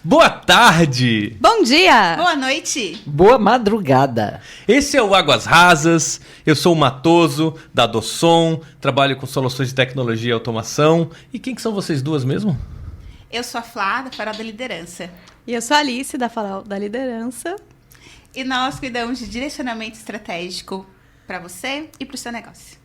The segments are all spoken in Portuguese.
Boa tarde! Bom dia! Boa noite! Boa madrugada! Esse é o Águas Rasas, eu sou o Matoso, da Dossom, trabalho com soluções de tecnologia e automação. E quem que são vocês duas mesmo? Eu sou a Flá, da Farol da Liderança. E eu sou a Alice, da Farol da Liderança. E nós cuidamos de direcionamento estratégico para você e para o seu negócio.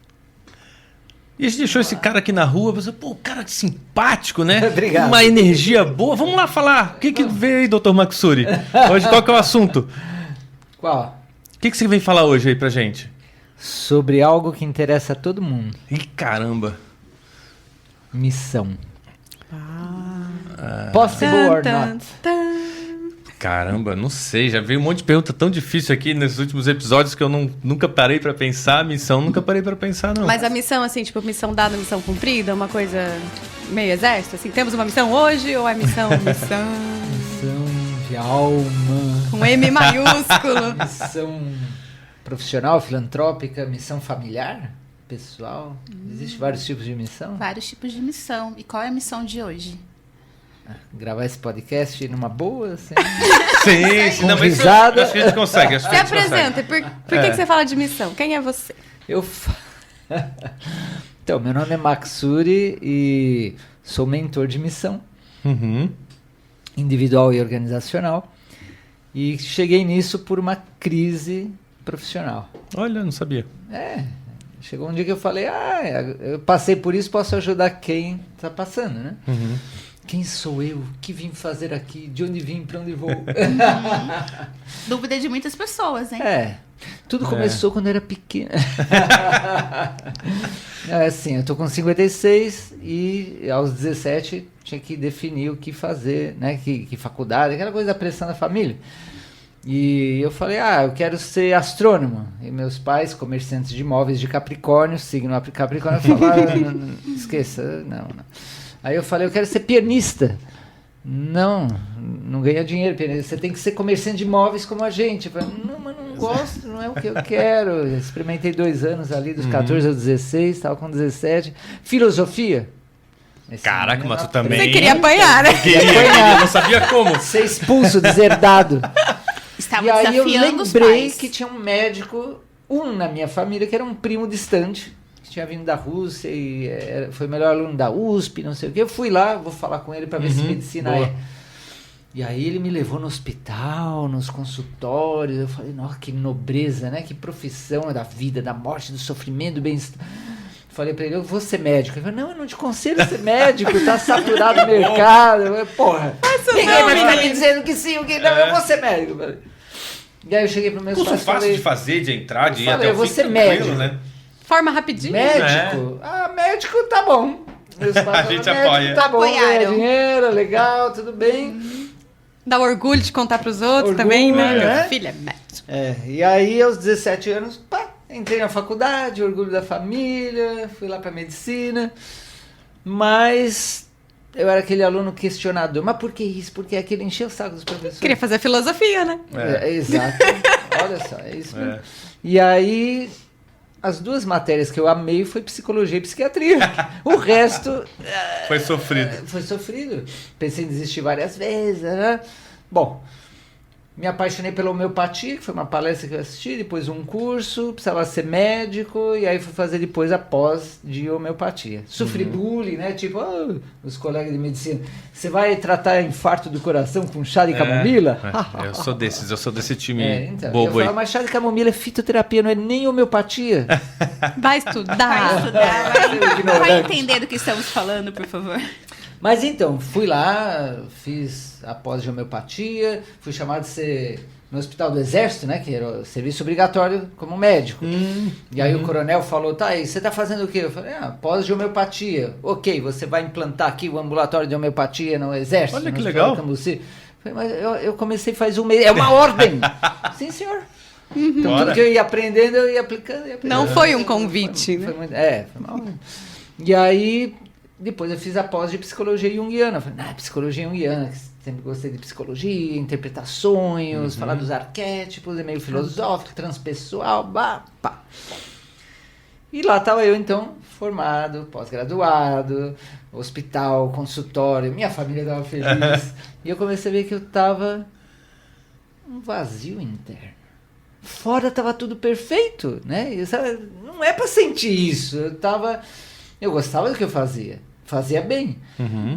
E a gente deixou esse cara aqui na rua, pensou, pô, cara simpático, né? Obrigado. Uma energia boa. Vamos lá falar. O que veio aí, Dr. Maksuri? Hoje qual que é o assunto? Qual? O que você vem falar hoje aí pra gente? Sobre algo que interessa a todo mundo. Ih, caramba. Missão. Possible or not? Caramba, não sei. Já veio um monte de pergunta tão difícil aqui nesses últimos episódios que eu nunca parei pra pensar. Missão, nunca parei pra pensar, não. Mas a missão, assim, tipo, missão dada, missão cumprida, uma coisa meio exército, assim, temos uma missão hoje ou é missão? Missão de alma. Com M maiúsculo. Missão profissional, filantrópica, missão familiar, pessoal. Existem vários tipos de missão. Vários tipos de missão. E qual é a missão de hoje? Gravar esse podcast numa boa, assim. Sim, Com não, mas risada. acho que a gente consegue. Acho que Se a gente consegue. apresenta. Por que você fala de missão? Quem é você? Então, meu nome é Maksuri e sou mentor de missão Uhum. individual e organizacional. E cheguei nisso por uma crise profissional. Olha, não sabia. Chegou um dia que eu falei, eu passei por isso, posso ajudar quem está passando, né? Uhum. Quem sou eu? O que vim fazer aqui? De onde vim? Para onde vou? Dúvida de muitas pessoas, hein? Tudo começou quando eu era pequeno. Assim, eu tô com 56 e aos 17 tinha que definir o que fazer, né? Que faculdade, aquela coisa da pressão da família. E eu falei, eu quero ser astrônomo. E meus pais, comerciantes de imóveis de Capricórnio, signo Capricórnio, falaram, esqueça, não. Aí eu falei, eu quero ser pianista. Não ganha dinheiro, pianista. Você tem que ser comerciante de imóveis como a gente. Eu falei, não, mas não gosto, não é o que eu quero. Eu experimentei 2 anos ali, dos 14 aos 16, estava com 17. Filosofia. Caraca, mas tu também... Você queria apanhar, né? Queria, não sabia como. Ser expulso, deserdado. Estava E aí eu desafiando os lembrei pais. que tinha um médico, na minha família, que era um primo distante, que tinha vindo da Rússia e foi o melhor aluno da USP, não sei o quê. Eu fui lá, vou falar com ele para ver se medicina boa. é. E aí ele me levou no hospital, nos consultórios. Eu falei, nossa, que nobreza, né? Que profissão da vida, da morte, do sofrimento, do bem-estar. Falei pra ele, eu vou ser médico. Ele falou, não, eu não te conselho ser médico, tá saturado o mercado. Eu falei, porra, ninguém vai ficar me dizendo que sim, o que não, eu vou ser médico. Eu falei. E aí eu cheguei pro meu Curso pai e fácil falei, de fazer, de entrar, de ir falei, até eu o vou fim, ser tranquilo, médico. né? Forma rapidinho. médico? Médico tá bom. Meus pais falaram, gente médico apoia. tá bom, ganha Apoiaram. dinheiro, legal, tudo bem. Dá orgulho de contar pros outros Orgulho, também, né? né? Meu filho é médico. E aí aos 17 anos, entrei na faculdade, orgulho da família, fui lá pra medicina, mas eu era aquele aluno questionador. Mas por que isso? Por que aquilo? Encheu o saco dos professores. Queria fazer filosofia, né? Exato. Olha só, é isso mesmo. E aí, as 2 matérias que eu amei foi psicologia e psiquiatria. O resto Foi sofrido. foi sofrido. Pensei em desistir várias vezes, né? Bom, me apaixonei pela homeopatia, que foi uma palestra que eu assisti, depois um curso, precisava ser médico, e aí fui fazer depois a pós de homeopatia. Sofri bullying, né? Tipo, os colegas de medicina, você vai tratar infarto do coração com chá de camomila? Eu sou desse time Então, eu bobo aí. falava, mas chá de camomila é fitoterapia, não é nem homeopatia. Vai estudar. Vai estudar, vai Ignorante. entender do que estamos falando, por favor. Mas então, fui lá, fiz a pós de homeopatia, fui chamado de ser no Hospital do Exército, né, que era o serviço obrigatório como médico. E aí o coronel falou, tá, e você tá fazendo o quê? Eu falei, pós de homeopatia. Ok, você vai implantar aqui o ambulatório de homeopatia no Exército. Olha que no legal. Hospital Cambuci. Eu falei, mas eu comecei faz um mês, é uma ordem. Sim, senhor. Então Bora. tudo que eu ia aprendendo, eu ia aplicando. Não foi um convite, né? Foi uma ordem. E aí... Depois eu fiz a pós de psicologia junguiana. Eu falei, psicologia junguiana, que sempre gostei de psicologia, interpretar sonhos, falar dos arquétipos, é meio filosófico, transpessoal, pá. E lá estava eu, então, formado, pós-graduado, hospital, consultório, minha família estava feliz. E eu comecei a ver que eu estava um vazio interno. Fora estava tudo perfeito, né? E, sabe, não é para sentir isso. Eu gostava do que eu fazia bem,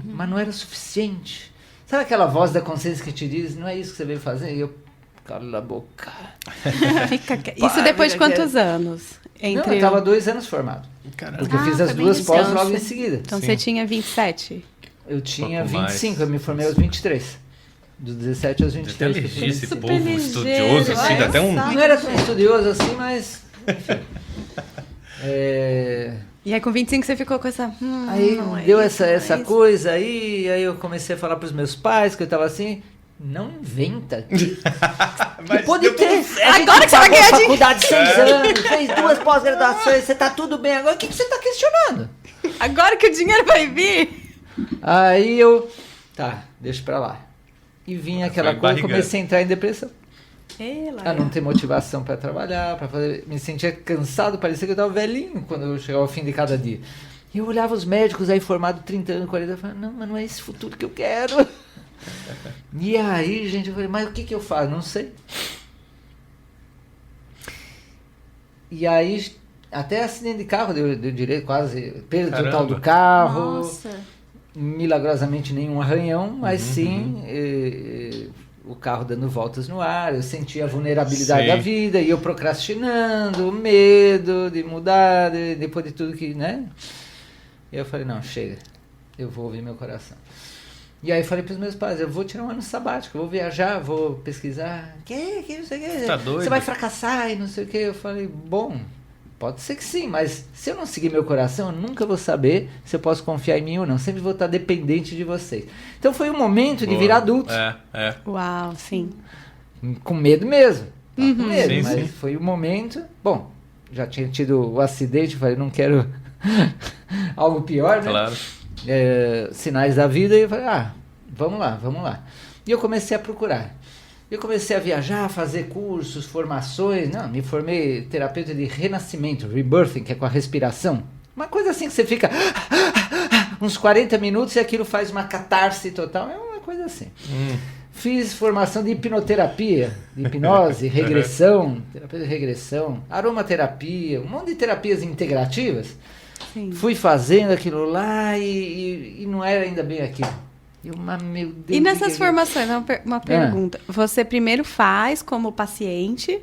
mas não era suficiente. Sabe aquela voz da consciência que te diz, não é isso que você veio fazer? E eu, cala a boca. Isso depois de quantos anos? Não, eu estava 2 anos formado. Caramba. Porque eu fiz as foi 2 bem pós então, logo em você- seguida. Então Sim. você tinha 27. Eu tinha Pouco mais. 25, eu me formei aos 23. Dos 17 aos Até 23. que eu elegir fiz. esse Super povo ligeiro, estudioso, assim, olha dá até um... só. Não era tão estudioso assim, mas... enfim. E aí com 25 você ficou com essa... Aí não é deu isso, essa não é isso. coisa aí eu comecei a falar pros meus pais que eu tava assim, não inventa. Que pode ter. Agora que você vai ganhar dinheiro. faculdade 6 anos, fez 2 pós-graduações, você tá tudo bem agora, o que você tá questionando? Agora que o dinheiro vai vir. Aí eu, tá, deixa pra lá. E vinha aquela Vai coisa, barrigando. comecei a entrar em depressão. Ela. A não ter motivação pra trabalhar, para fazer, me sentia cansado, parecia que eu tava velhinho quando eu chegava ao fim de cada dia. E eu olhava os médicos aí formados 30 anos, 40 anos, eu falava, não, mas não é esse futuro que eu quero. E aí, gente, eu falei, mas o que eu faço? Não sei. E aí, até acidente de carro deu direito, quase perda Caramba. total do carro. Nossa. Milagrosamente nenhum arranhão, mas sim o carro dando voltas no ar, eu sentia a vulnerabilidade Sim. da vida, e eu procrastinando, medo de mudar, depois de tudo que, né? E eu falei, não, chega, eu vou ouvir meu coração. E aí falei para os meus pais, eu vou tirar um ano sabático, eu vou viajar, vou pesquisar, que não sei o que, Tá doido? você vai fracassar e não sei o que. Eu falei, bom, pode ser que sim, mas se eu não seguir meu coração, eu nunca vou saber se eu posso confiar em mim ou não. Sempre vou estar dependente de vocês. Então foi um momento de Boa. virar adulto. É. Uau, sim. Com medo mesmo. Tava com medo, Sim, mas sim. foi um momento... Bom, já tinha tido o acidente, falei, não quero algo pior, né? Claro. Sinais da vida, e eu falei, vamos lá. E eu comecei a procurar. Eu comecei a viajar, fazer cursos, formações. Não, me formei terapeuta de renascimento, rebirthing, que é com a respiração. Uma coisa assim que você fica uns 40 minutos e aquilo faz uma catarse total. É uma coisa assim. Fiz formação de hipnoterapia, de hipnose, regressão, terapia de regressão, aromaterapia, um monte de terapias integrativas. Sim. Fui fazendo aquilo lá e não era ainda bem aquilo. Meu Deus. E nessas que- formações, uma pergunta. Você primeiro faz como paciente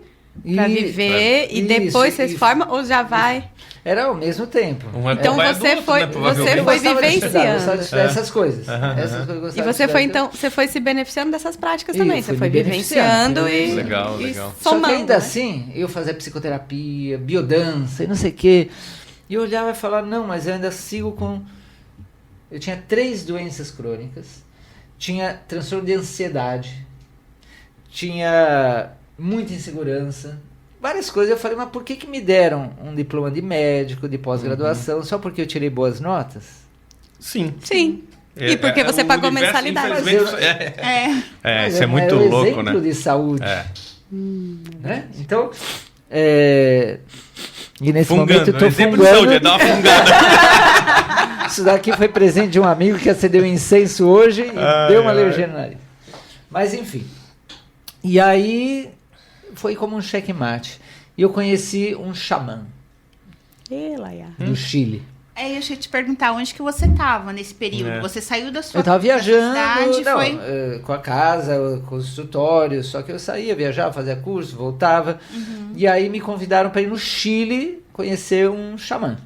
para viver e Isso, depois você se isso. forma ou já vai? Era ao mesmo tempo. Um é Então pai você adulto, foi- né, você provavelmente. Eu foi gostava de estudar, vivenciando. gostava de estudar essas coisas. Aham, Essas aham. coisas eu E gostava de você estudar. foi então, você foi se beneficiando dessas práticas Eu também. fui Você foi me beneficiando. vivenciando e, Legal, e legal. Só somando. que ainda né? assim, eu fazia psicoterapia, biodança e não sei o quê. E eu olhava e falava, não, mas eu ainda sigo com... Eu tinha 3 doenças crônicas, tinha transtorno de ansiedade, tinha muita insegurança, várias coisas. Eu falei, mas por que me deram um diploma de médico, de pós-graduação, só porque eu tirei boas notas? Sim. Sim. E porque você o pagou universo, mensalidade. infelizmente, Mas eu- É. isso é Mas muito era um louco, exemplo né? de saúde. É. Né? Então, e nesse Fungando, momento eu tô exemplo de saúde, é fungando. dar uma fungada. Isso daqui foi presente de um amigo que acendeu incenso hoje e Ai, deu uma ai. alergia no nariz. Mas enfim. E aí foi como um checkmate. E eu conheci um xamã do Chile. É, eu ia te perguntar onde que você tava nesse período. É. Você saiu da sua Eu tava viajando, cidade, não, foi... com a casa, com o consultório, só que eu saía, viajava, fazia curso, voltava. E aí me convidaram para ir no Chile conhecer um xamã.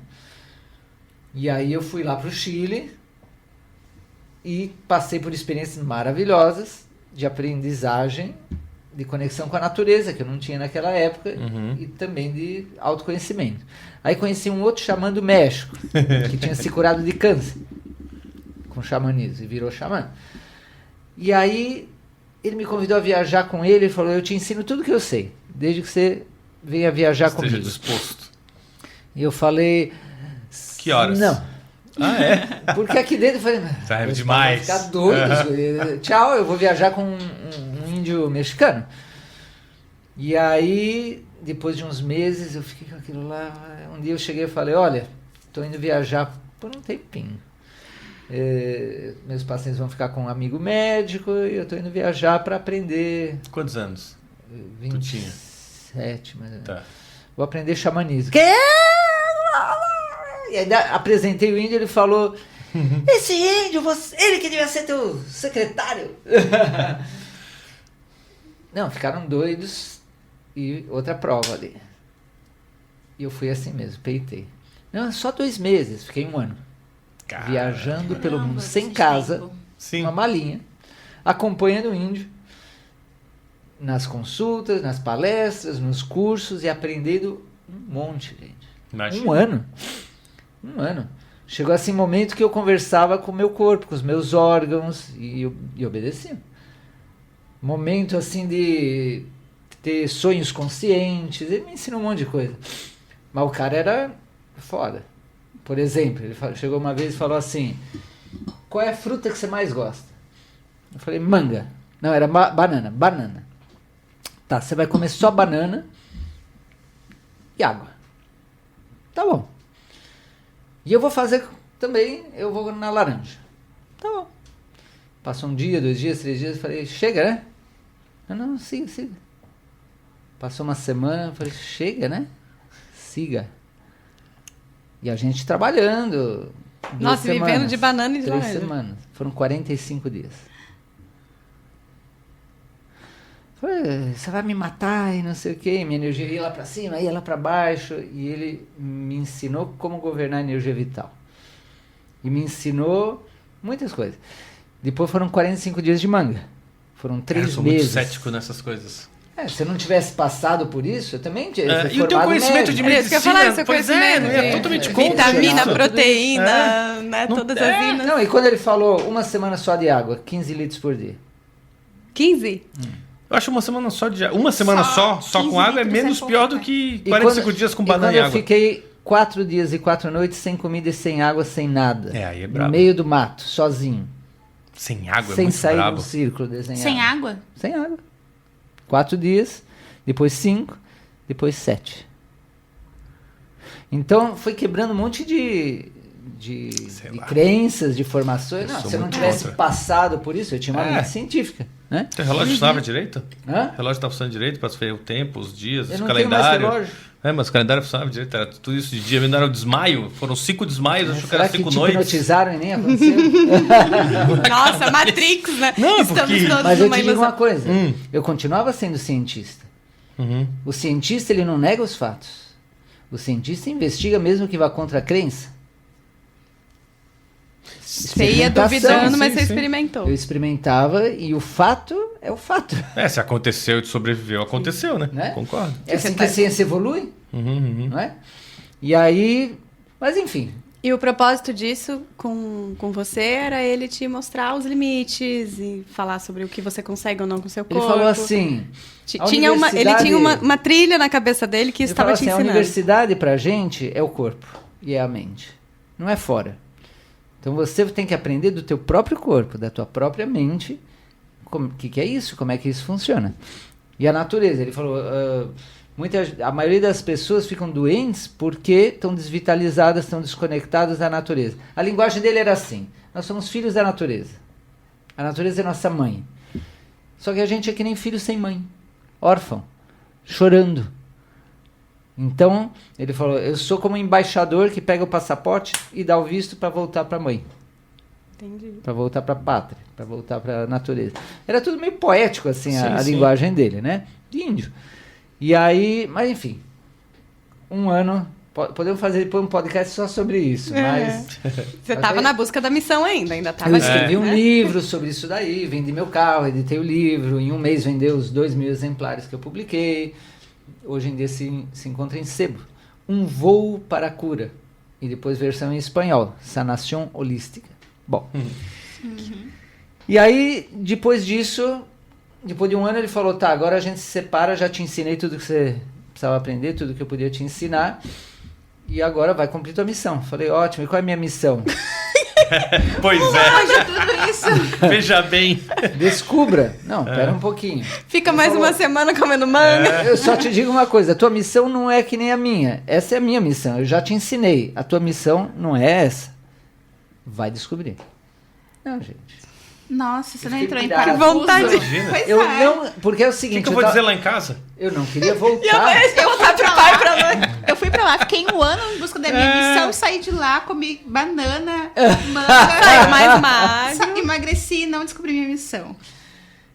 E aí eu fui lá pro Chile e passei por experiências maravilhosas de aprendizagem, de conexão com a natureza, que eu não tinha naquela época, e também de autoconhecimento. Aí conheci um outro xamã do México, que tinha se curado de câncer com xamanismo e virou xamã. E aí ele me convidou a viajar com ele e falou, eu te ensino tudo que eu sei, desde que você venha viajar Esteja comigo. disposto. E eu falei... Que horas? Não. Ah, é? Porque aqui dentro eu falei... Tá "Mas demais." vai ficar doido. Tchau, eu vou viajar com um índio mexicano. E aí depois de uns meses, eu fiquei com aquilo lá. Um dia eu cheguei e falei, olha, estou indo viajar por um tempinho. Meus pacientes vão ficar com um amigo médico e eu estou indo viajar para aprender. Quantos anos? 27, mas Tá. vou aprender xamanismo. E aí apresentei o índio, ele falou, esse índio, ele que devia ser teu secretário. Não, ficaram doidos e outra prova ali. E eu fui assim mesmo, peitei. Não, só 2 meses, fiquei 1 ano. Cara, Viajando pelo mundo, sem bastante casa, tempo. sim. uma malinha, acompanhando o índio nas consultas, nas palestras, nos cursos e aprendendo um monte, gente. Imagina. 1 ano. 1 ano. Chegou assim um momento que eu conversava com o meu corpo, com os meus órgãos e obedecia. Momento assim de ter sonhos conscientes. Ele me ensinou um monte de coisa. Mas o cara era foda. Por exemplo, ele chegou uma vez e falou assim, qual é a fruta que você mais gosta? Eu falei, manga. Não, era banana. Tá, você vai comer só banana e água. Tá bom. E eu vou fazer também, eu vou na laranja. Tá bom. Passou 1 dia, 2 dias, 3 dias, eu falei, chega, né? Não, siga. Passou 1 semana, eu falei, chega, né? Siga. E a gente trabalhando. 2 Nossa, semanas, vivendo de banana e de 3 laranja. semanas. Foram 45 dias. Falei, você vai me matar e não sei o que. Minha energia ia lá pra cima, ia lá pra baixo. E ele me ensinou como governar a energia vital. E me ensinou muitas coisas. Depois foram 45 dias de manga. Foram 3 Eu sou meses. muito cético nessas coisas. Se eu não tivesse passado por isso, eu também tinha. E o teu conhecimento de É isso que eu ia medicina, falar, seu pois conhecimento, não ia gente. totalmente contra Vitamina, isso. proteína, né? Não- Todas as inas. Não, e quando ele falou 1 semana só de água, 15 litros por dia. 15? Eu acho uma semana só de uma semana só 15 com água é litros menos é pior pouco, do que E 45 quando- dias com e banana quando e eu água. fiquei 4 dias e 4 noites sem comida e sem água, sem nada. Aí é no brabo. meio do mato, sozinho. Sem água é sem muito sair brabo. do círculo desenhado. Sem água? Sem água. 4 dias, depois 5, depois 7. Então foi quebrando um monte de Sei de lá. crenças, de formações. Eu Não, sou se eu não muito tivesse contra. passado por isso, eu tinha uma É. mente científica. Né? Teu relógio funcionava direito? Hã? O relógio estava funcionando direito para ver o tempo, os dias, Eu o não tenho mais calendário. relógio. Mas o calendário funcionava direito, era tudo isso de dia. Me deram desmaio, foram 5 desmaios, acho que Será era que 5 te noites. hipnotizaram e nem aconteceu? Nossa, Matrix, né? Não, Estamos porque- todos Mas eu numa te digo ilusão. uma coisa. Hum. Eu continuava sendo cientista. Uhum. O cientista, ele não nega os fatos. O cientista investiga mesmo que vá contra a crença. Você ia Experimentação. duvidando, mas sim, você sim. experimentou. Eu experimentava e o fato é o fato. Se aconteceu e tu sobreviveu, aconteceu, né? Né? Concordo. É assim que a ciência evolui, Uhum. não é? E aí, mas enfim, E o propósito disso com você era ele te mostrar os limites e falar sobre o que você consegue ou não com o seu ele corpo. falou assim, Ti- a tinha ele universidade- tinha uma trilha na cabeça dele que ele estava falou te assim, a ensinando. universidade pra gente é o corpo e é a mente, não é fora. Então você tem que aprender do teu próprio corpo, da tua própria mente, o que é isso, como é que isso funciona. E a natureza, ele falou, a maioria das pessoas ficam doentes porque estão desvitalizadas, estão desconectadas da natureza. A linguagem dele era assim, nós somos filhos da natureza. A natureza é nossa mãe. Só que a gente é que nem filho sem mãe, órfão, chorando. Então, ele falou, eu sou como um embaixador que pega o passaporte e dá o visto para voltar para a mãe, Entendi. para voltar para a pátria, para voltar para a natureza. Era tudo meio poético, assim, a Sim. linguagem dele, né? De índio. E aí, mas enfim, 1 ano, podemos fazer depois um podcast só sobre isso, mas... Você estava na busca da missão ainda estava Eu escrevi um né? livro sobre isso daí, vendi meu carro, editei o livro, em 1 mês vendeu os 2.000 exemplares que eu publiquei. Hoje em dia se encontra em sebo. Um voo para a cura. E depois versão em espanhol, Sanação Holística. Bom. E aí, depois disso, depois de 1 ano, ele falou, tá, agora a gente se separa, já te ensinei tudo que você precisava aprender, tudo que eu podia te ensinar. E agora vai cumprir tua missão. Falei, ótimo, e qual é a minha missão? Pois Hoje tudo isso. Veja bem. Descubra. Não, pera um pouquinho. Fica mais uma semana comendo manga. Eu só te digo uma coisa, a tua missão não é que nem a minha. Essa é a minha missão, eu já te ensinei. A tua missão não é essa. Vai descobrir. Não, gente. Nossa, você não fiquei entrou em pirado. parafuso? Vontade. Imagina. Pois Eu é. não, porque é o O seguinte, que eu vou dizer lá em casa? eu não queria E eu voltar. vou voltar pro pai e pra mãe. Eu fui pra lá, fiquei um ano em busca da minha missão e saí de lá, comi banana, Saiu manga, mais magro. emagreci e não descobri minha missão.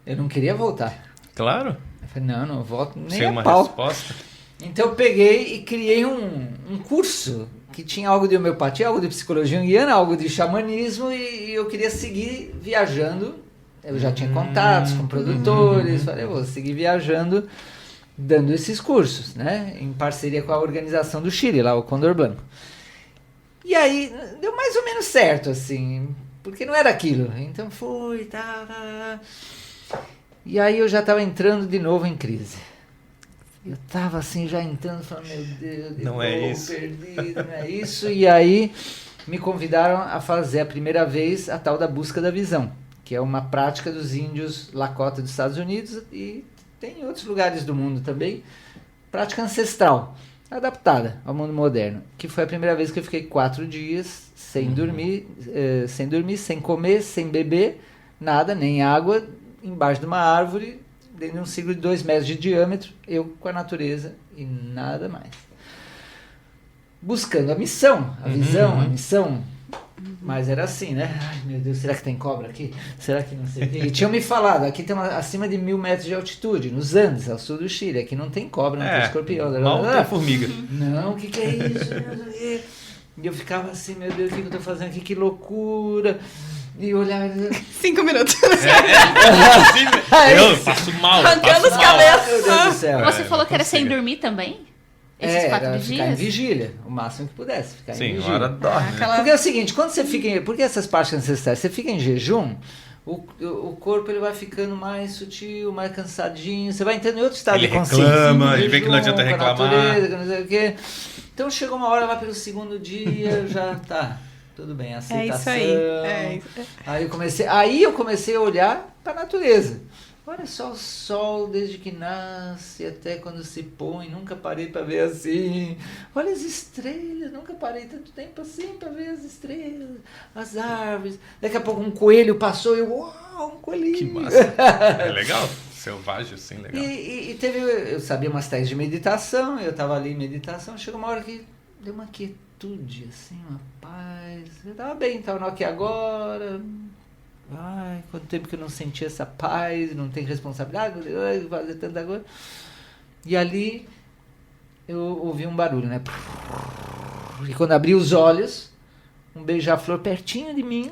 Eu não queria voltar. Claro. Eu falei, não volto nem Sem a uma pau. resposta. Então eu peguei e criei um curso que tinha algo de homeopatia, algo de psicologia junguiana, algo de xamanismo e eu queria seguir viajando. Eu já tinha contatos com produtores, falei, eu vou seguir viajando dando esses cursos, né? Em parceria com a organização do Chile, lá o Condor Blanco. E aí deu mais ou menos certo, assim, porque não era aquilo. Então fui, tá. E aí eu já estava entrando de novo em crise. Eu tava assim, já entrando, falando, meu Deus, Não é isso. perdido, não é isso. E aí me convidaram a fazer a primeira vez a tal da busca da visão, que é uma prática dos índios Lakota dos Estados Unidos e tem em outros lugares do mundo também. Prática ancestral, adaptada ao mundo moderno. Que foi a primeira vez que eu fiquei 4 dias sem dormir, sem comer, sem beber, nada, nem água, embaixo de uma árvore, dentro de um ciclo de 2 metros de diâmetro, eu com a natureza e nada mais. Buscando a missão, a visão, a missão. Mas era assim, né? Ai, meu Deus, será que tem cobra aqui? Será que não sei o quê? E tinham me falado, aqui tem acima de 1.000 metros de altitude, nos Andes, ao sul do Chile. Aqui não tem cobra, não tem escorpião. Mal tem formiga. Não, o que é isso? E eu ficava assim, meu Deus, o que eu tô fazendo aqui? Que loucura. E olhava... 5 minutos. Eu passo mal. Arrancando os passo mal. cabelos. Meu Deus do céu. Você falou que era sem consigo. dormir também? Esses 4 Era ficar em dias? vigília, o máximo que pudesse, ficar em Sim, vigília. uma hora dorme. né? Aquela... Porque é o seguinte, quando você fica em... Porque essas práticas ancestrais, você fica em jejum, o corpo ele vai ficando mais sutil, mais cansadinho, você vai entrando em outro estado Ele de consciência. reclama, em ele vê que não jejum, adianta com a reclamar. natureza, que não sei o quê. Então chegou uma hora lá pelo segundo dia, já tá, tudo bem, É aceitação. isso aí. É isso. Aí eu comecei a olhar para a natureza. Olha só o sol desde que nasce até quando se põe, nunca parei para ver assim. Olha as estrelas, nunca parei tanto tempo assim para ver as estrelas, as árvores. Daqui a pouco um coelho passou e eu, uau, um coelhinho. Que massa. É legal. Selvagem, assim, legal. E teve, eu sabia umas técnicas de meditação, eu estava ali em meditação, chegou uma hora que deu uma quietude, assim, uma paz. Eu estava bem, estava aqui agora. Ai, quanto tempo que eu não sentia essa paz, não tenho responsabilidade, fazer tanta coisa. E ali eu ouvi um barulho, né? E quando abri os olhos, um beija-flor pertinho de mim,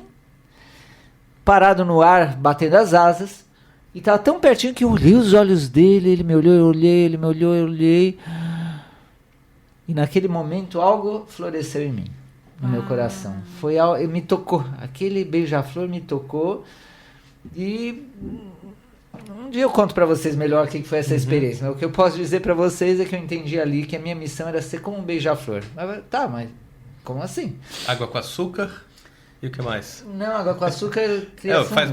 parado no ar, batendo as asas, e estava tão pertinho que eu olhei os olhos dele, ele me olhou, eu olhei, ele me olhou, eu olhei. E naquele momento algo floresceu em mim. No meu coração. Foi algo, me tocou. Aquele beija-flor me tocou. E um dia eu conto para vocês melhor o que foi essa experiência. Mas o que eu posso dizer para vocês é que eu entendi ali que a minha missão era ser como um beija-flor. Mas como assim? Água com açúcar e o que mais? Não, água com açúcar Faz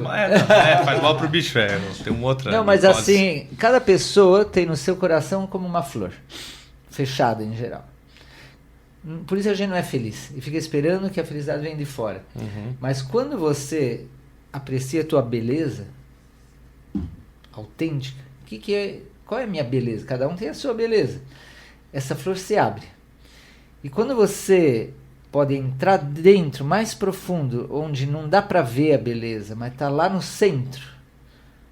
mal pro bicho, tem uma outra. Não, mas hipótese. assim, cada pessoa tem no seu coração como uma flor. Fechada em geral. Por isso a gente não é feliz e fica esperando que a felicidade venha de fora. Mas quando você aprecia a tua beleza autêntica, qual é a minha beleza? Cada um tem a sua beleza. Essa flor se abre. E quando você pode entrar dentro, mais profundo, onde não dá para ver a beleza, mas está lá no centro,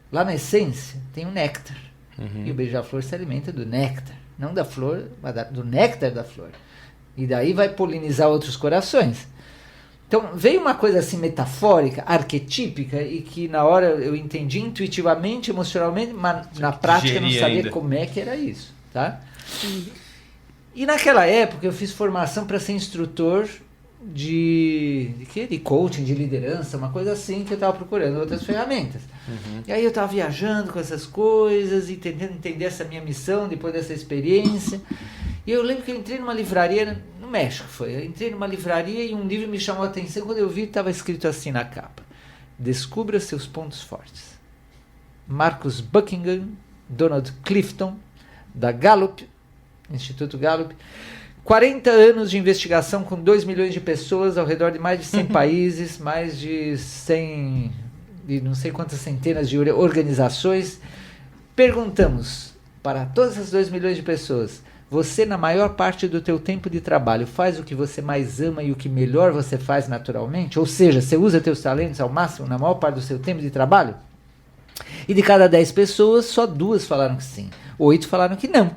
lá na essência, tem o néctar. E o beija-flor se alimenta do néctar. Não da flor, mas do néctar da flor. E daí vai polinizar outros corações. Então, veio uma coisa assim metafórica, arquetípica, e que na hora eu entendi intuitivamente, emocionalmente, mas na prática eu não sabia ainda como é que era isso. Tá? E naquela época eu fiz formação para ser instrutor de coaching, de liderança, uma coisa assim, que eu estava procurando outras ferramentas. E aí eu estava viajando com essas coisas e tentando entender essa minha missão depois dessa experiência. E eu lembro que eu entrei numa livraria, no México foi, eu entrei numa livraria e um livro me chamou a atenção, quando eu vi estava escrito assim na capa: Descubra seus pontos fortes. Marcus Buckingham, Donald Clifton, da Gallup, Instituto Gallup, 40 anos de investigação com 2 milhões de pessoas ao redor de mais de 100 países, mais de 100, de não sei quantas centenas de organizações. Perguntamos para todas essas 2 milhões de pessoas: você, na maior parte do teu tempo de trabalho, faz o que você mais ama e o que melhor você faz naturalmente? Ou seja, você usa teus talentos ao máximo na maior parte do seu tempo de trabalho? E de cada 10 pessoas, só 2 falaram que sim. 8 falaram que não.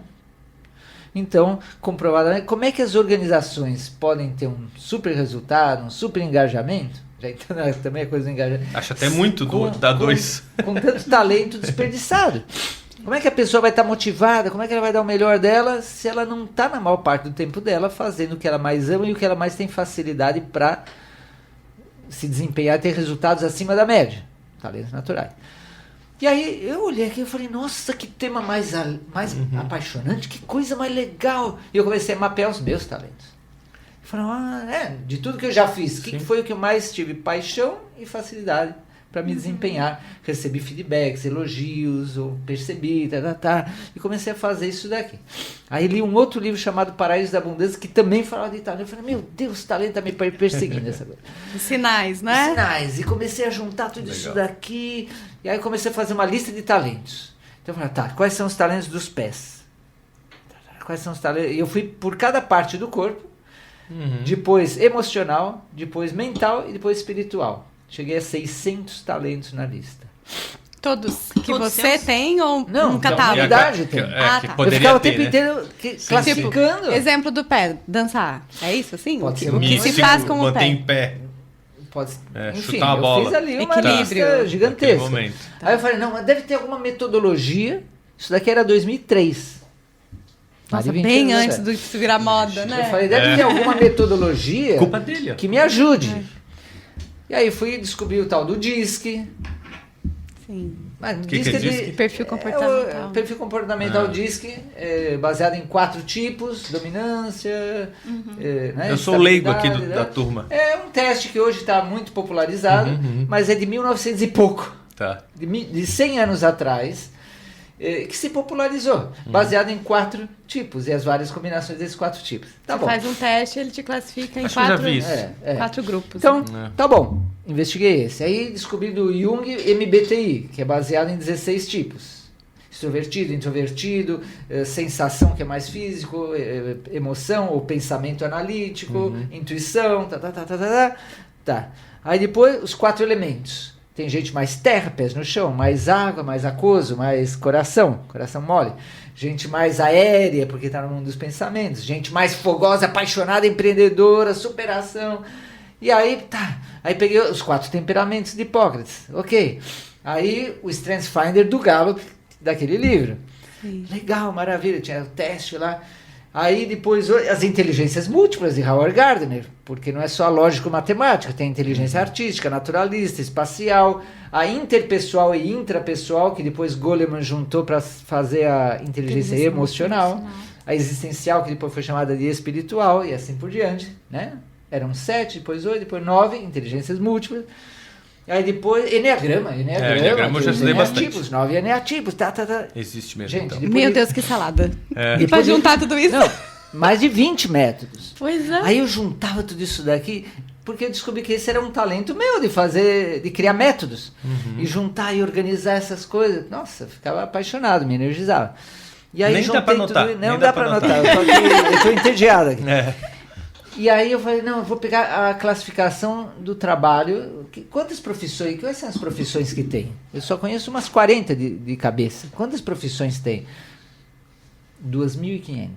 Então, comprovadamente, como é que as organizações podem ter um super resultado, um super engajamento? Já entendeu? Também é coisa do engajamento. Acho até muito da 2. Com tanto talento desperdiçado. Como é que a pessoa vai estar motivada? Como é que ela vai dar o melhor dela se ela não está na maior parte do tempo dela fazendo o que ela mais ama e o que ela mais tem facilidade para se desempenhar e ter resultados acima da média? Talentos naturais. E aí eu olhei aqui e falei: nossa, que tema mais apaixonante, que coisa mais legal. E eu comecei a mapear os meus talentos. Falei: de tudo que eu já fiz, o que foi o que eu mais tive paixão e facilidade para me desempenhar? Recebi feedbacks, elogios, ou percebi, e comecei a fazer isso daqui. Aí li um outro livro chamado Paraíso da Abundância, que também falava de talento. Eu falei: meu Deus, o talento está me perseguindo essa coisa. Os sinais, né? Os sinais. E comecei a juntar tudo isso daqui. E aí comecei a fazer uma lista de talentos. Então eu falei: quais são os talentos dos pés? Quais são os talentos? E eu fui por cada parte do corpo, depois emocional, depois mental e depois espiritual. Cheguei a 600 talentos na lista. Todos que Todos você seus? tem ou Não, um que a catálogo? humanidade tem. Que tá. poderia Eu ficava o ter, tempo né? inteiro classificando. Tipo, exemplo do pé, dançar. É isso, assim? Pode ser O que se Místico, faz com o manter pé? em pé. Pode, enfim, chutar a bola. eu fiz ali uma Equilíbrio. lista Naquele gigantesca. momento. Aí eu falei: não, mas deve ter alguma metodologia. Isso daqui era 2003. Mais Nossa, de 20 bem anos antes atrás. do que virar moda, né? Eu falei: deve ter alguma metodologia Culpa dele, ó. que me ajude. E aí fui descobrir o tal do DISC. Sim. Mas Que DISC é DISC? Perfil comportamental. O perfil comportamental DISC, baseado em 4 tipos: dominância, né, Eu sou leigo aqui estabilidade, da né? turma. É um teste que hoje está muito popularizado, mas é de 1900 e pouco, Tá. de 100 anos atrás, que se popularizou, baseado em 4 tipos e as várias combinações desses 4 tipos. Tá Você bom. faz um teste, ele te classifica em Acho que eu já 4, vi isso. 4 grupos. Então, É. tá bom. Investiguei esse. Aí descobri do Jung MBTI, que é baseado em 16 tipos. Extrovertido, introvertido, sensação, que é mais físico, emoção ou pensamento analítico, intuição, tá. Aí depois os 4 elementos. Tem gente mais terra, pés no chão, mais água, mais aquoso, mais coração mole. Gente mais aérea, porque está no mundo dos pensamentos. Gente mais fogosa, apaixonada, empreendedora, superação. E aí, Aí peguei os 4 temperamentos de Hipócrates. Ok. Aí o Strengths Finder do Gallup, daquele livro. Sim. Legal, maravilha. Tinha o teste lá. Aí depois as inteligências múltiplas de Howard Gardner, porque não é só lógico-matemática, tem inteligência artística, naturalista, espacial, a interpessoal e intrapessoal, que depois Goleman juntou para fazer a inteligência emocional, a existencial, que depois foi chamada de espiritual, e assim por diante, né? Eram 7, depois 8, depois 9, inteligências múltiplas. Aí depois, Enneagrama Enneagrama eu já estudei bastante. 9 Eneatipos, Existe mesmo, Gente, então. depois Meu de- Deus, que salada. É. E pra Depois de- juntar tudo isso? Não, mais de 20 métodos. Pois é. Aí eu juntava tudo isso daqui, porque eu descobri que esse era um talento meu de criar métodos. E juntar e organizar essas coisas. Nossa, eu ficava apaixonado, me energizava. E aí Nem dá juntei pra anotar, tudo. nem Não dá dá pra pra anotar. Eu tô entediado aqui. É. E aí eu falei: não, eu vou pegar a classificação do trabalho. Quantas profissões, quais são as profissões que tem? Eu só conheço umas 40 de cabeça. Quantas profissões tem? 2.500.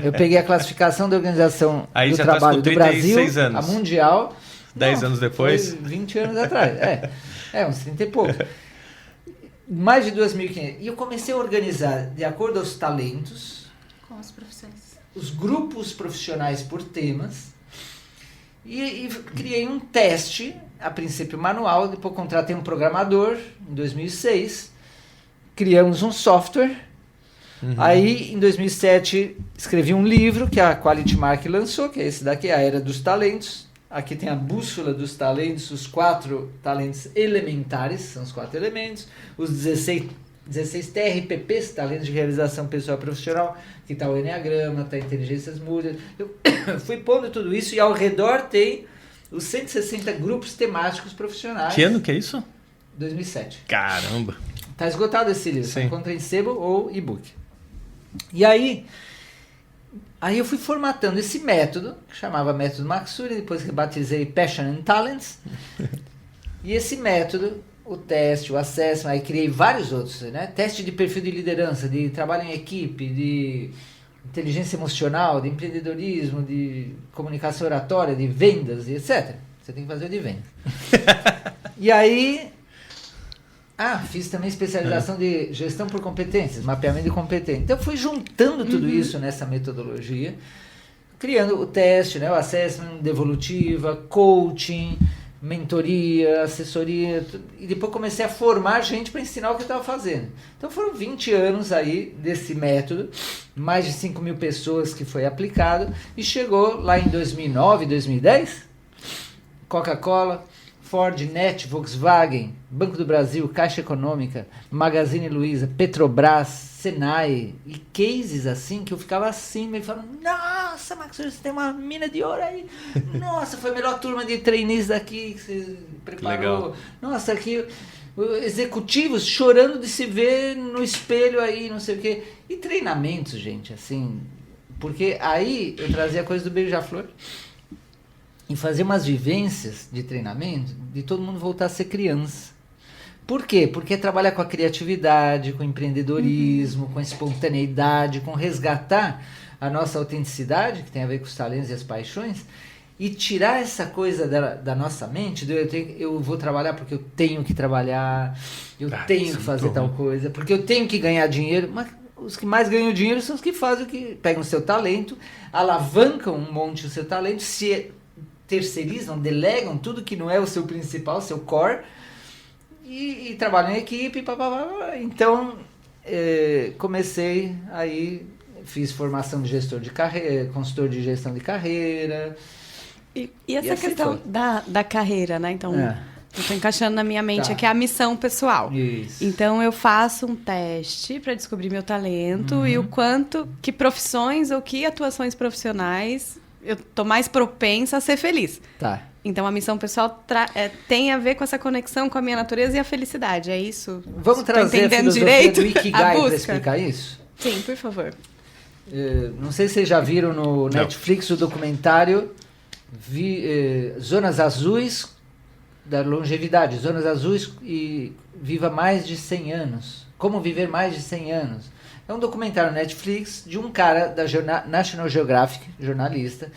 Eu peguei a classificação da Organização Aí do já tá Trabalho com do Brasil, 36 anos. a mundial. 10 anos depois? Foi 20 anos atrás. Uns 30 e pouco. Mais de 2.500. E eu comecei a organizar, de acordo aos talentos, Com as profissões. os grupos profissionais por temas e criei um teste, a princípio manual, depois contratei um programador em 2006, criamos um software, aí em 2007 escrevi um livro que a Quality Mark lançou, que é esse daqui, A Era dos Talentos. Aqui tem a bússola dos talentos, os 4 talentos elementares, são os 4 elementos, os 16 TRPPs, talentos de realização pessoal e profissional, que está o Enneagrama, está inteligências múltiplas. Eu fui pondo tudo isso e ao redor tem os 160 grupos temáticos profissionais. Que ano que é isso? 2007. Caramba. Está esgotado esse livro, Sim. encontra em sebo ou e-book. E aí eu fui formatando esse método, que chamava método Maxuri, depois que batizei Passion and Talents. E esse método, o teste, o assessment, aí criei vários outros, né? Teste de perfil de liderança, de trabalho em equipe, de inteligência emocional, de empreendedorismo, de comunicação oratória, de vendas e etc. Você tem que fazer o de venda. E aí... fiz também especialização de gestão por competências, mapeamento de competências. Então, eu fui juntando tudo isso nessa metodologia, criando o teste, né, o assessment, devolutiva, coaching, mentoria, assessoria, e depois comecei a formar gente para ensinar o que eu estava fazendo. Então, foram 20 anos aí desse método, mais de 5 mil pessoas que foi aplicado, e chegou lá em 2009, 2010, Coca-Cola, Ford, NET, Volkswagen, Banco do Brasil, Caixa Econômica, Magazine Luiza, Petrobras, Senai e cases assim que eu ficava assim, me falando, nossa, Max, você tem uma mina de ouro aí. Nossa, foi a melhor turma de trainees daqui que você preparou. Legal. Nossa, aqui executivos chorando de se ver no espelho aí, não sei o quê. E treinamentos, gente, assim, porque aí eu trazia a coisa do beija-flor. E fazer umas vivências de treinamento de todo mundo voltar a ser criança. Por quê? Porque trabalha com a criatividade, com o empreendedorismo, com a espontaneidade, com resgatar a nossa autenticidade, que tem a ver com os talentos e as paixões, e tirar essa coisa da nossa mente, eu vou trabalhar porque eu tenho que trabalhar, eu tenho que fazer tal coisa, porque eu tenho que ganhar dinheiro. Mas os que mais ganham dinheiro são os que fazem o que pegam o seu talento, alavancam um monte o seu talento, se terceirizam, delegam tudo que não é o seu principal, o seu core, e trabalham em equipe, Então, comecei aí, fiz formação de gestor de carreira, consultor de gestão de carreira. E essa assim questão da carreira, né? Então, eu estou encaixando na minha mente aqui a missão pessoal. Isso. Então, eu faço um teste para descobrir meu talento e o quanto, que profissões ou que atuações profissionais eu tô mais propensa a ser feliz. Tá. Então, a missão pessoal tem a ver com essa conexão com a minha natureza e a felicidade. É isso? Vamos trazer a filosofia do Ikigai para explicar isso? Sim, por favor. Não sei se vocês já viram no Netflix o documentário Zonas Azuis da longevidade. Zonas Azuis e viva mais de 100 anos. Como viver mais de 100 anos. É um documentário Netflix de um cara da National Geographic, jornalista,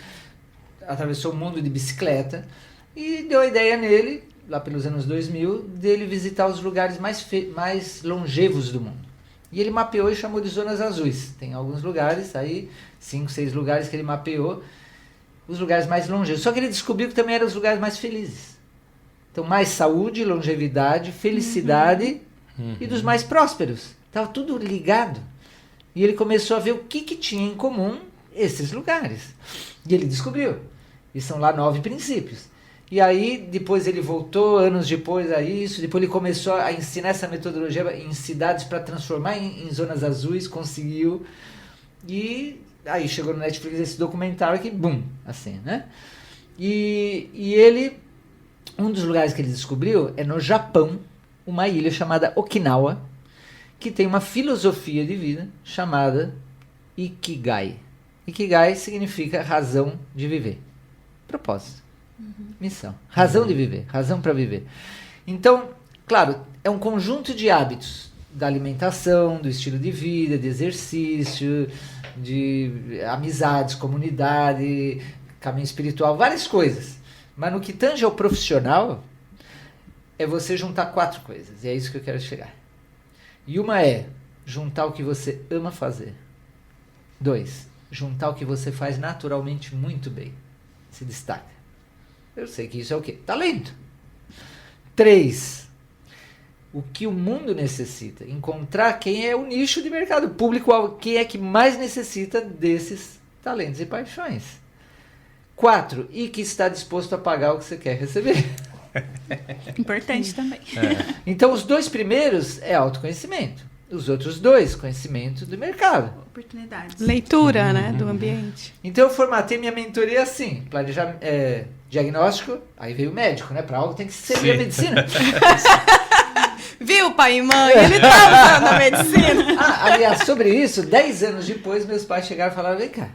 atravessou o mundo de bicicleta e deu a ideia nele, lá pelos anos 2000, dele visitar os lugares mais longevos do mundo. E ele mapeou e chamou de zonas azuis. Tem alguns lugares aí, 5, 6 lugares que ele mapeou, os lugares mais longevos. Só que ele descobriu que também eram os lugares mais felizes. Então, mais saúde, longevidade, felicidade e dos mais prósperos. Estava tudo ligado. E ele começou a ver o que tinha em comum esses lugares. E ele descobriu. E são lá 9 princípios. E aí, depois ele voltou, anos depois, a isso. Depois ele começou a ensinar essa metodologia em cidades para transformar em zonas azuis, conseguiu. E aí chegou no Netflix esse documentário que, bum, assim, né? E ele, um dos lugares que ele descobriu é no Japão, uma ilha chamada Okinawa, que tem uma filosofia de vida chamada Ikigai. Ikigai significa razão de viver. Propósito. Missão. Razão de viver. Razão para viver. Então, claro, é um conjunto de hábitos da alimentação, do estilo de vida, de exercício, de amizades, comunidade, caminho espiritual, várias coisas. Mas no que tange ao profissional, é você juntar 4 coisas. E é isso que eu quero chegar. E uma é juntar o que você ama fazer. 2, juntar o que você faz naturalmente muito bem. Se destaca. Eu sei que isso é o quê? Talento. 3, o que o mundo necessita. Encontrar quem é o nicho de mercado público, quem é que mais necessita desses talentos e paixões. 4, e que está disposto a pagar o que você quer receber. Importante também. Então, os 2 primeiros é autoconhecimento. Os outros 2, conhecimento do mercado. Oportunidades. Leitura, né, do ambiente. Então, eu formatei minha mentoria assim. Diagnóstico, aí veio o médico, né? Para algo tem que servir a medicina. Viu, pai e mãe? Ele tá usando a medicina. Aliás, sobre isso, 10 anos depois, meus pais chegaram e falaram, vem cá,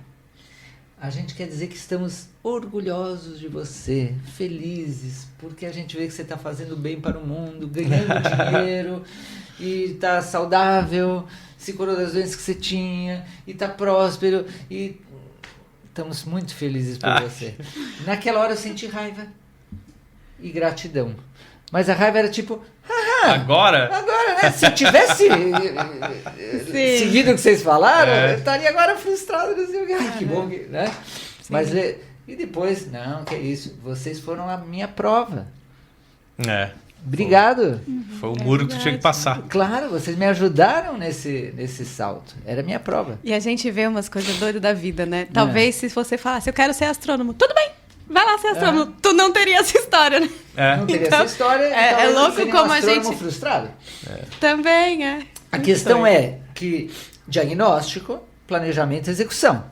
a gente quer dizer que estamos orgulhosos de você, felizes, porque a gente vê que você está fazendo bem para o mundo, ganhando dinheiro, e está saudável, se curou das doenças que você tinha, e está próspero, e estamos muito felizes por você. Naquela hora eu senti raiva e gratidão. Mas a raiva era tipo... Agora, né? Se eu tivesse seguido o que vocês falaram, eu estaria agora frustrado. Ai, que bom, né? Mas, e depois, não, que é isso. Vocês foram a minha prova. Obrigado. Foi o muro que tu tinha que passar. Claro, vocês me ajudaram nesse salto. Era a minha prova. E a gente vê umas coisas doidas da vida, né? Talvez se você falasse, eu quero ser astrônomo, tudo bem. Vai lá ser astrônomo. Tu não teria essa história, né? Não teria essa história. É louco como a gente... frustrado. Também, A questão é que diagnóstico, planejamento e execução.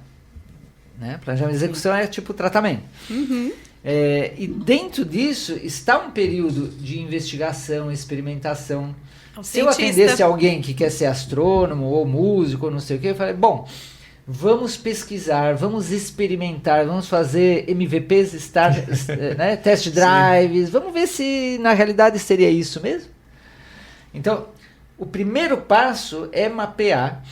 Né? Planejamento e execução é tipo tratamento. E dentro disso está um período de investigação, experimentação. Se eu atendesse alguém que quer ser astrônomo ou músico ou não sei o que, eu falei, bom... Vamos pesquisar, vamos experimentar, vamos fazer MVPs, né, test drives, vamos ver se na realidade seria isso mesmo. Então, o primeiro passo é mapear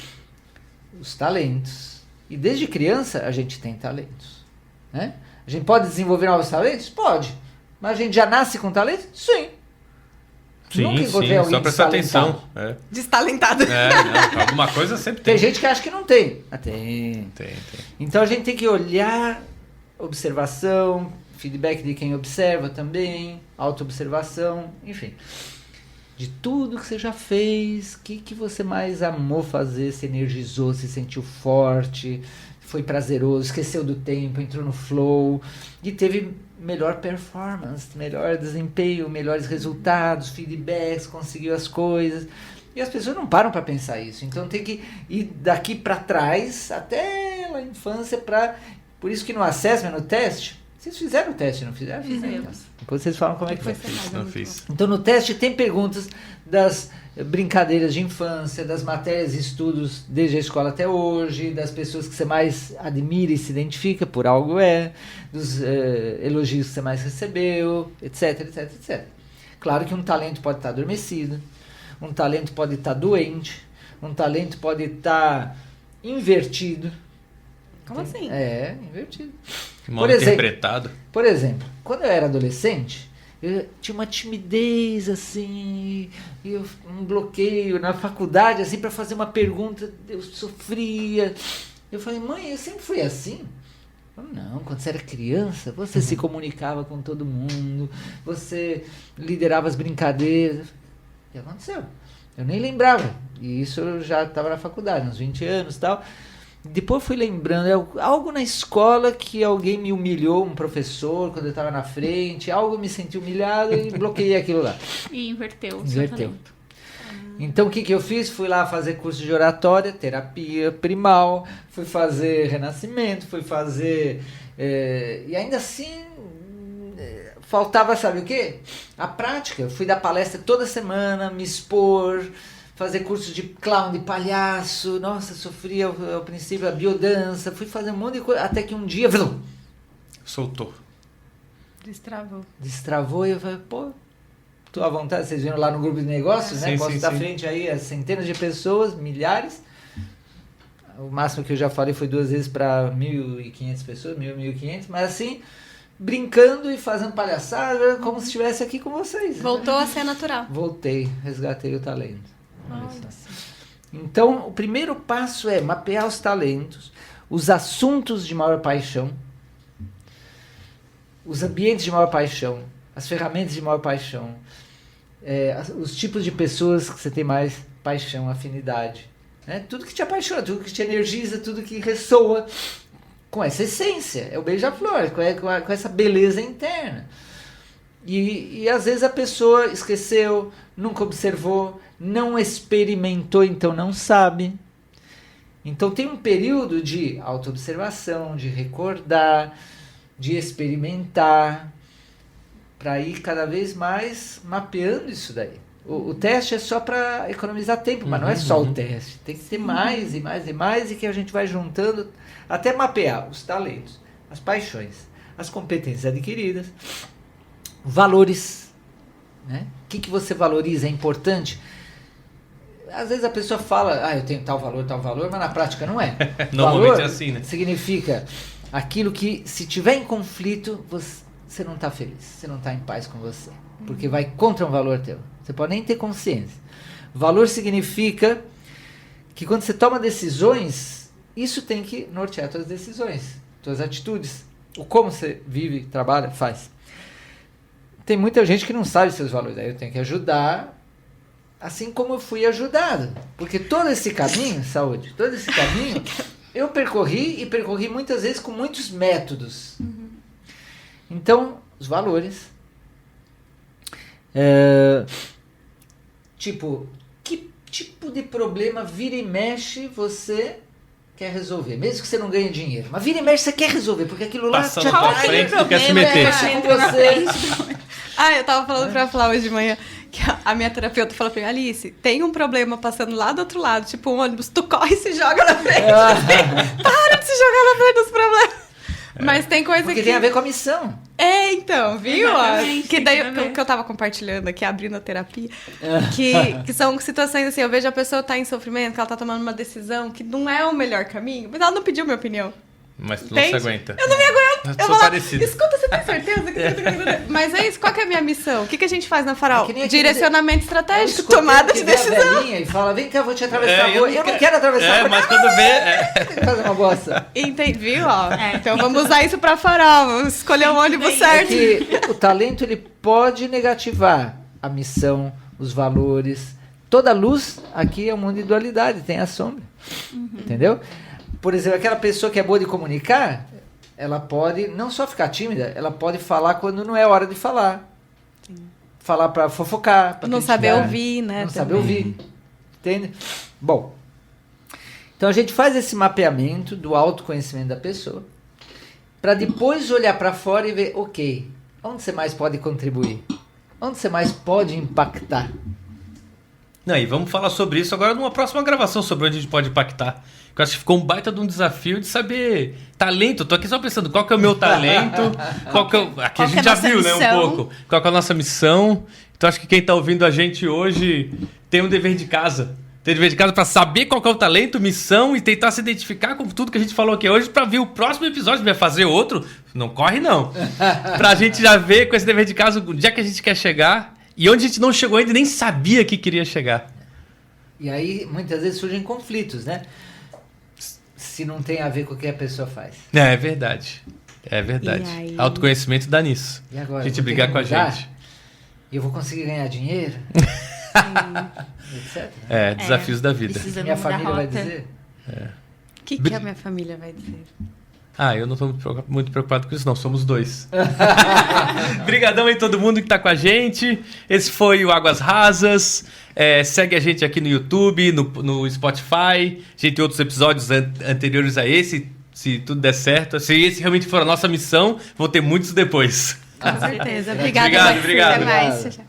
os talentos. E desde criança a gente tem talentos. Né? A gente pode desenvolver novos talentos? Pode. Mas a gente já nasce com talento? Sim. Nunca encontrei alguém só prestar atenção. Destalentado. Não, alguma coisa sempre tem. Tem gente que acha que não tem. Tem. Então a gente tem que olhar, observação, feedback de quem observa também, autoobservação, enfim. De tudo que você já fez, o que você mais amou fazer, se energizou, se sentiu forte, foi prazeroso, esqueceu do tempo, entrou no flow e teve melhor performance, melhor desempenho, melhores resultados, feedbacks, conseguiu as coisas. E as pessoas não param para pensar isso. Então tem que ir daqui para trás, até a infância, por isso que no assessment, no teste, vocês fizeram o teste, não fizeram? Fizemos. Depois vocês falam como é que foi. Não fiz. Então no teste tem perguntas das brincadeiras de infância, das matérias e estudos desde a escola até hoje, das pessoas que você mais admira e se identifica por algo dos elogios que você mais recebeu, etc, etc, etc. Claro que um talento pode estar adormecido, um talento pode estar doente, um talento pode estar invertido. Como assim? Invertido. Mal interpretado. Por exemplo, quando eu era adolescente, eu tinha uma timidez, assim, e um bloqueio na faculdade, assim, para fazer uma pergunta, eu sofria. Eu falei, mãe, eu sempre fui assim? Não, quando você era criança, você se comunicava com todo mundo, você liderava as brincadeiras. O que aconteceu? Eu nem lembrava. E isso eu já estava na faculdade, uns 20 anos e tal. Depois fui lembrando, algo na escola que alguém me humilhou, um professor, quando eu estava na frente, algo me senti humilhado e bloqueei aquilo lá. E inverteu o seu talento. Então o que eu fiz? Fui lá fazer curso de oratória, terapia primal, fui fazer renascimento, fui fazer... e ainda assim, faltava, sabe o quê? A prática. Eu fui dar palestra toda semana, me expor... fazer curso de clown, de palhaço, nossa, sofria ao princípio a biodança, fui fazer um monte de coisa, até que um dia, soltou. Destravou e eu falei, tô à vontade, vocês viram lá no grupo de negócios, né? Posso dar frente aí a centenas de pessoas, milhares, o máximo que eu já falei foi 2 vezes para 1.500 pessoas, 1.500, mas assim, brincando e fazendo palhaçada, como se estivesse aqui com vocês. Voltou a ser natural. Voltei, resgatei o talento. Então, o primeiro passo é mapear os talentos, os assuntos de maior paixão, os ambientes de maior paixão, as ferramentas de maior paixão, os tipos de pessoas que você tem mais paixão, afinidade. Né? Tudo que te apaixona, tudo que te energiza, tudo que ressoa com essa essência. É o beija-flor, com essa beleza interna. E às vezes a pessoa esqueceu, nunca observou, não experimentou, então não sabe. Então tem um período de autoobservação, de recordar, de experimentar, para ir cada vez mais mapeando isso daí. O teste é só para economizar tempo, mas não é só o teste. Tem que ter mais e mais e mais, e que a gente vai juntando até mapear os talentos, as paixões, as competências adquiridas, valores. Né? O que você valoriza é importante. Às vezes a pessoa fala, eu tenho tal valor, mas na prática não é. Normalmente valor é assim, né? Significa aquilo que, se tiver em conflito, você não está feliz, você não está em paz com você. Porque vai contra um valor teu. Você pode nem ter consciência. Valor significa que quando você toma decisões, isso tem que nortear suas decisões, suas atitudes, o como você vive, trabalha, faz. Tem muita gente que não sabe seus valores, aí eu tenho que ajudar, assim como eu fui ajudado. Porque todo esse caminho, saúde, todo esse caminho, eu percorri muitas vezes com muitos métodos. Então, os valores. Tipo, que tipo de problema vira e mexe você quer resolver? Mesmo que você não ganhe dinheiro. Mas vira e mexe você quer resolver, porque aquilo lá Passa na tua frente, tu quer se meter. Eu tava falando pra Flá hoje de manhã que a minha terapeuta falou pra mim, Alice, tem um problema passando lá do outro lado, tipo um ônibus, tu corre e se joga na frente. Para de se jogar na frente dos problemas. Mas tem coisa porque tem a ver com a missão. Então, viu? Que daí que eu tava compartilhando aqui, abrindo a terapia, que são situações assim, eu vejo a pessoa tá em sofrimento, que ela tá tomando uma decisão que não é o melhor caminho, mas ela não pediu minha opinião. Mas tu não se aguenta. Eu não me aguento. Eu sou parecido. Escuta, você tem certeza? Mas é isso, qual que é a minha missão? O que a gente faz na Farol? Direcionamento estratégico, tomada de decisão. E fala, vem cá, eu vou te atravessar a rua. Eu não quero atravessar a rua. Mas quando vê... Tem que fazer uma bosta. Entendi, viu? Então vamos usar isso pra Farol, vamos escolher o ônibus certo. Que o talento, ele pode negativar a missão, os valores. Toda luz aqui é um mundo de dualidade, tem a sombra. Entendeu? Por exemplo, aquela pessoa que é boa de comunicar, ela pode não só ficar tímida, ela pode falar quando não é hora de falar. Sim. Falar para fofocar, para não saber ouvir, né? Não saber ouvir. Entende? Bom, então a gente faz esse mapeamento do autoconhecimento da pessoa, para depois olhar para fora e ver, ok, onde você mais pode contribuir? Onde você mais pode impactar? Não, e vamos falar sobre isso agora numa próxima gravação, sobre onde a gente pode impactar. Eu acho que ficou um baita de um desafio de saber talento. Eu tô aqui só pensando qual que é o meu talento, aqui a gente já viu, né, um pouco. Qual que é a nossa missão. Então acho que quem tá ouvindo a gente hoje tem um dever de casa. Tem um dever de casa para saber qual que é o talento, missão e tentar se identificar com tudo que a gente falou aqui hoje para ver o próximo episódio. Vai fazer outro? Não corre não. Pra gente já ver com esse dever de casa onde é que a gente quer chegar e onde a gente não chegou ainda e nem sabia que queria chegar. E aí muitas vezes surgem conflitos, né? Se não tem a ver com o que a pessoa faz. É verdade. É verdade. Autoconhecimento dá nisso. E agora? A gente brigar com a gente. E eu vou conseguir ganhar dinheiro? Etc. Desafios da vida. Minha família vai dizer? O que a minha família vai dizer? Eu não estou muito preocupado com isso, não. Somos dois. Obrigadão aí todo mundo que está com a gente. Esse foi o Águas Rasas. Segue a gente aqui no YouTube, no Spotify. A gente tem outros episódios anteriores a esse. Se tudo der certo. Se esse realmente for a nossa missão, vão ter muitos depois. Com certeza. Obrigado. Até mais.